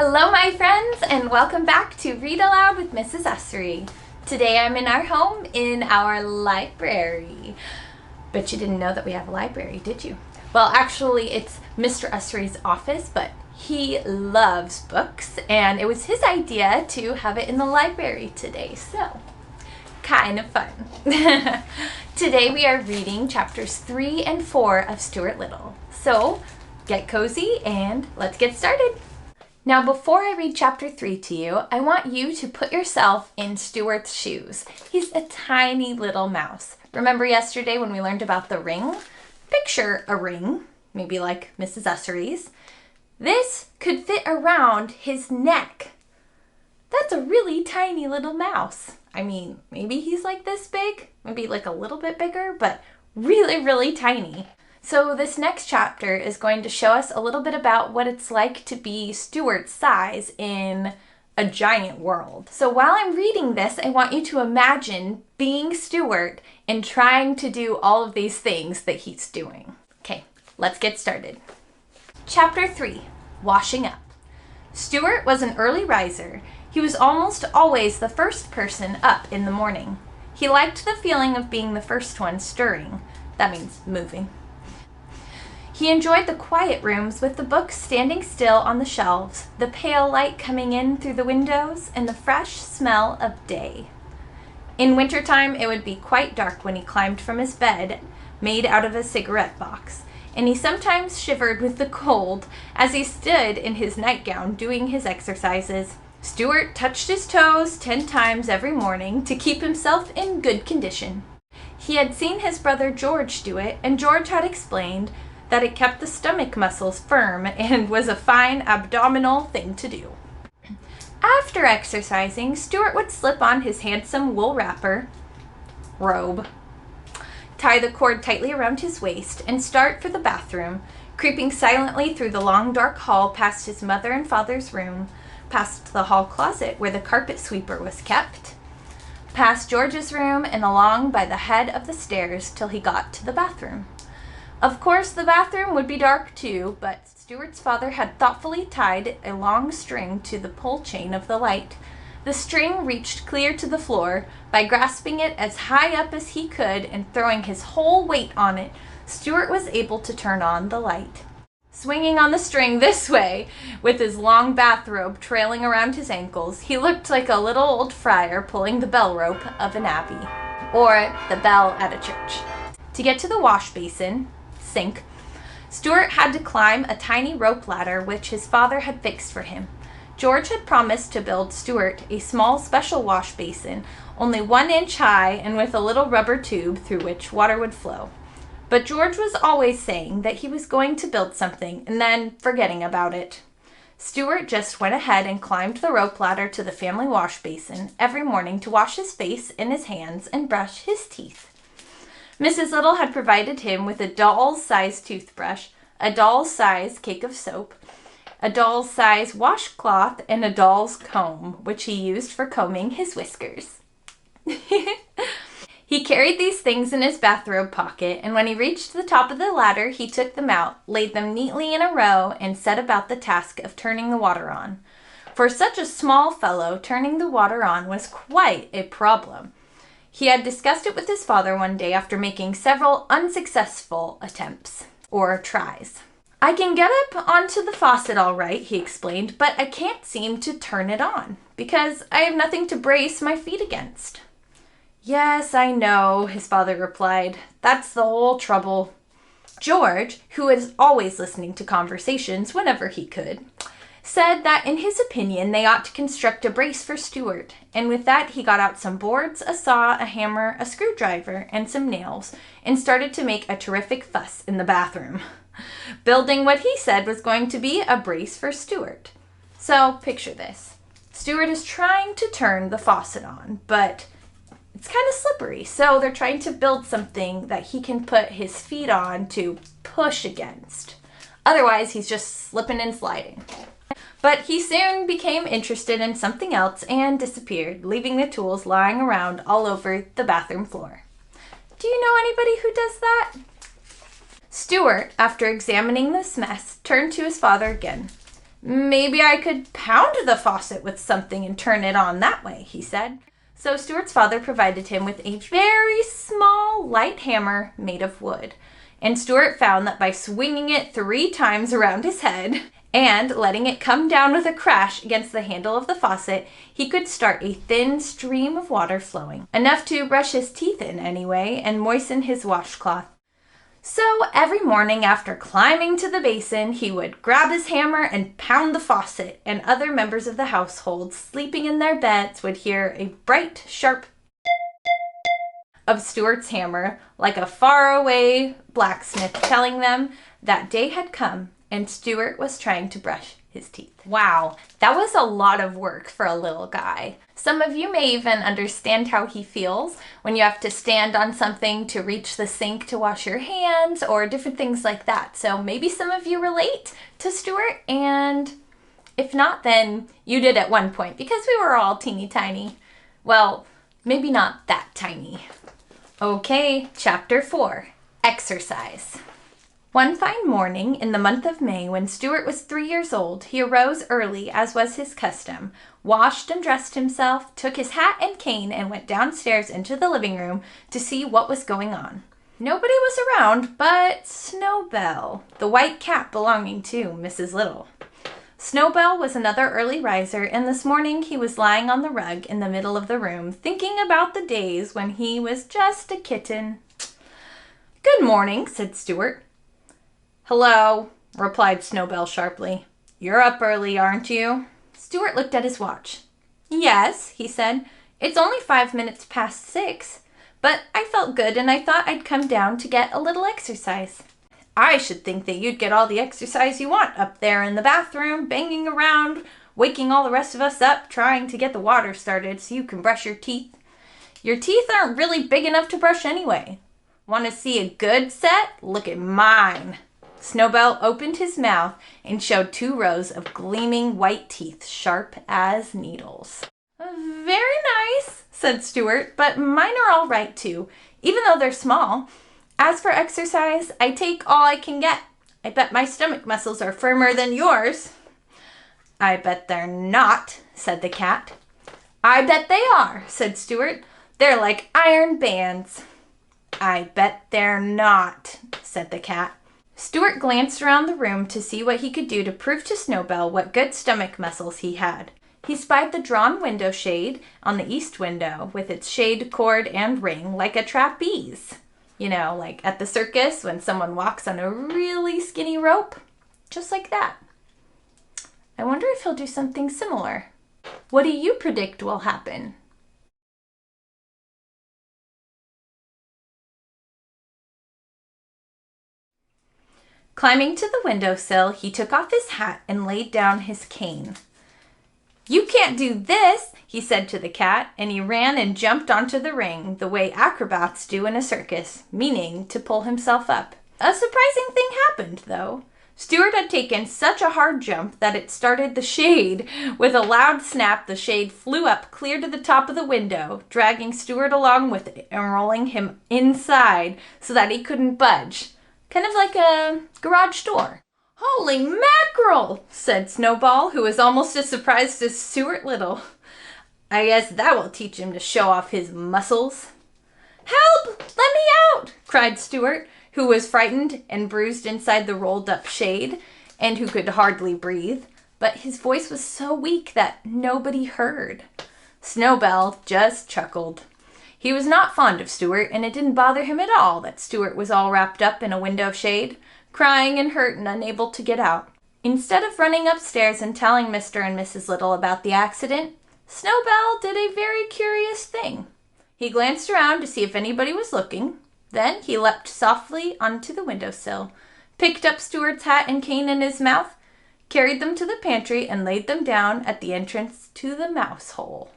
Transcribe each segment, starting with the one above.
Hello my friends, and welcome back to Read Aloud with Mrs. Ussery. Today I'm in our home in our library. Bet you didn't know that we have a library, did you? Well, actually it's Mr. Ussery's office, but he loves books and it was his idea to have it in the library today, so kind of fun. Today we are reading chapters 3 and 4 of Stuart Little. So get cozy and let's get started. Now, before I read chapter 3 to you, I want you to put yourself in Stuart's shoes. He's a tiny little mouse. Remember yesterday when we learned about the ring? Picture a ring, maybe like Mrs. Ussery's. This could fit around his neck. That's a really tiny little mouse. I mean, maybe he's like this big, maybe like a little bit bigger, but really, really tiny. So this next chapter is going to show us a little bit about what it's like to be Stuart's size in a giant world. So while I'm reading this, I want you to imagine being Stuart and trying to do all of these things that he's doing. Okay, let's get started. Chapter 3, Washing Up. Stuart was an early riser. He was almost always the first person up in the morning. He liked the feeling of being the first one stirring. That means moving. He enjoyed the quiet rooms with the books standing still on the shelves, the pale light coming in through the windows, and the fresh smell of day. In wintertime, it would be quite dark when he climbed from his bed, made out of a cigarette box, and he sometimes shivered with the cold as he stood in his nightgown doing his exercises. Stuart touched his toes 10 times every morning to keep himself in good condition. He had seen his brother George do it, and George had explained that it kept the stomach muscles firm and was a fine abdominal thing to do. After exercising, Stuart would slip on his handsome wool robe, tie the cord tightly around his waist, and start for the bathroom, creeping silently through the long dark hall past his mother and father's room, past the hall closet where the carpet sweeper was kept, past George's room, and along by the head of the stairs till he got to the bathroom. Of course, the bathroom would be dark too, but Stuart's father had thoughtfully tied a long string to the pull chain of the light. The string reached clear to the floor. By grasping it as high up as he could and throwing his whole weight on it, Stuart was able to turn on the light. Swinging on the string this way, with his long bathrobe trailing around his ankles, he looked like a little old friar pulling the bell rope of an abbey, or the bell at a church. To get to the wash basin, sink, Stuart had to climb a tiny rope ladder which his father had fixed for him. George had promised to build Stuart a small special wash basin, only 1 inch high and with a little rubber tube through which water would flow. But George was always saying that he was going to build something and then forgetting about it. Stuart just went ahead and climbed the rope ladder to the family wash basin every morning to wash his face and his hands and brush his teeth. Mrs. Little had provided him with a doll's-size toothbrush, a doll's-size cake of soap, a doll's-size washcloth, and a doll's comb, which he used for combing his whiskers. He carried these things in his bathrobe pocket, and when he reached the top of the ladder, he took them out, laid them neatly in a row, and set about the task of turning the water on. For such a small fellow, turning the water on was quite a problem. He had discussed it with his father one day after making several unsuccessful attempts, or tries. "I can get up onto the faucet all right," he explained, "but I can't seem to turn it on, because I have nothing to brace my feet against." "Yes, I know," his father replied. "That's the whole trouble." George, who was always listening to conversations whenever he could, said that in his opinion they ought to construct a brace for Stuart, and with that he got out some boards, a saw, a hammer, a screwdriver, and some nails, and started to make a terrific fuss in the bathroom, building what he said was going to be a brace for Stuart. So picture this. Stuart is trying to turn the faucet on, but it's kind of slippery, so they're trying to build something that he can put his feet on to push against. Otherwise, he's just slipping and sliding. But he soon became interested in something else and disappeared, leaving the tools lying around all over the bathroom floor. Do you know anybody who does that? Stuart, after examining this mess, turned to his father again. Maybe I could pound the faucet with something and turn it on that way, he said. So Stuart's father provided him with a very small, light hammer made of wood. And Stuart found that by swinging it 3 times around his head and letting it come down with a crash against the handle of the faucet, he could start a thin stream of water flowing, enough to brush his teeth in anyway and moisten his washcloth. So every morning after climbing to the basin, he would grab his hammer and pound the faucet, and other members of the household sleeping in their beds would hear a bright, sharp of Stuart's hammer, like a faraway blacksmith telling them that day had come and Stuart was trying to brush his teeth. Wow, that was a lot of work for a little guy. Some of you may even understand how he feels when you have to stand on something to reach the sink to wash your hands or different things like that. So maybe some of you relate to Stuart, and if not, then you did at one point because we were all teeny tiny. Well, maybe not that tiny. Okay, chapter 4, exercise. One fine morning in the month of May, when Stuart was 3 years old, he arose early, as was his custom, washed and dressed himself, took his hat and cane, and went downstairs into the living room to see what was going on. Nobody was around but Snowbell, the white cat belonging to Mrs. Little. Snowbell was another early riser, and this morning he was lying on the rug in the middle of the room, thinking about the days when he was just a kitten. "Good morning," said Stuart. "Hello," replied Snowbell sharply. "You're up early, aren't you?" Stuart looked at his watch. "Yes," he said. "It's only 5 minutes past 6, but I felt good and I thought I'd come down to get a little exercise." "I should think that you'd get all the exercise you want up there in the bathroom, banging around, waking all the rest of us up, trying to get the water started so you can brush your teeth. Your teeth aren't really big enough to brush anyway. Want to see a good set? Look at mine." Snowbell opened his mouth and showed 2 rows of gleaming white teeth, sharp as needles. "Very nice," said Stuart, "but mine are all right too, even though they're small. As for exercise, I take all I can get. I bet my stomach muscles are firmer than yours." "I bet they're not," said the cat. "I bet they are," said Stuart. "They're like iron bands." "I bet they're not," said the cat. Stuart glanced around the room to see what he could do to prove to Snowbell what good stomach muscles he had. He spied the drawn window shade on the east window with its shade cord and ring like a trapeze. You know, like at the circus when someone walks on a really skinny rope. Just like that. I wonder if he'll do something similar. What do you predict will happen? Climbing to the windowsill, he took off his hat and laid down his cane. "You can't do this," he said to the cat, and he ran and jumped onto the ring the way acrobats do in a circus, meaning to pull himself up. A surprising thing happened, though. Stuart had taken such a hard jump that it started the shade. With a loud snap, the shade flew up clear to the top of the window, dragging Stuart along with it and rolling him inside so that he couldn't budge. Kind of like a garage door. "Holy mackerel!" said Snowball, who was almost as surprised as Stuart Little. "I guess that will teach him to show off his muscles." "Help! Let me out!" cried Stuart, who was frightened and bruised inside the rolled-up shade, and who could hardly breathe. But his voice was so weak that nobody heard. Snowbell just chuckled. He was not fond of Stuart, and it didn't bother him at all that Stuart was all wrapped up in a window shade, crying and hurt and unable to get out. Instead of running upstairs and telling Mr. and Mrs. Little about the accident, Snowbell did a very curious thing. He glanced around to see if anybody was looking. Then he leapt softly onto the windowsill, picked up Stuart's hat and cane in his mouth, carried them to the pantry, and laid them down at the entrance to the mouse hole.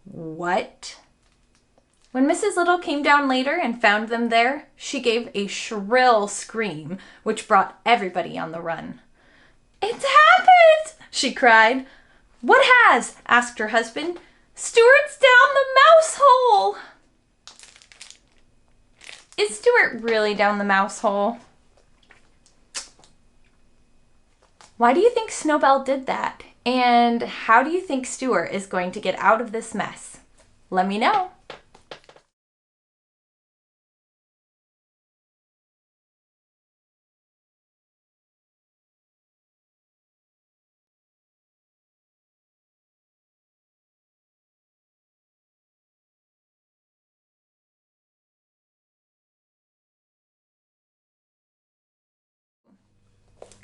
What? When Mrs. Little came down later and found them there, she gave a shrill scream, which brought everybody on the run. "It's happened!" she cried. "What has?" asked her husband. "Stuart's down the mouse hole!" Is Stuart really down the mouse hole? Why do you think Snowbell did that? And how do you think Stuart is going to get out of this mess? Let me know.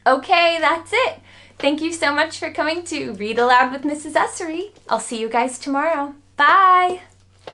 Okay, that's it. Thank you so much for coming to Read Aloud with Mrs. Ussery. I'll see you guys tomorrow. Bye!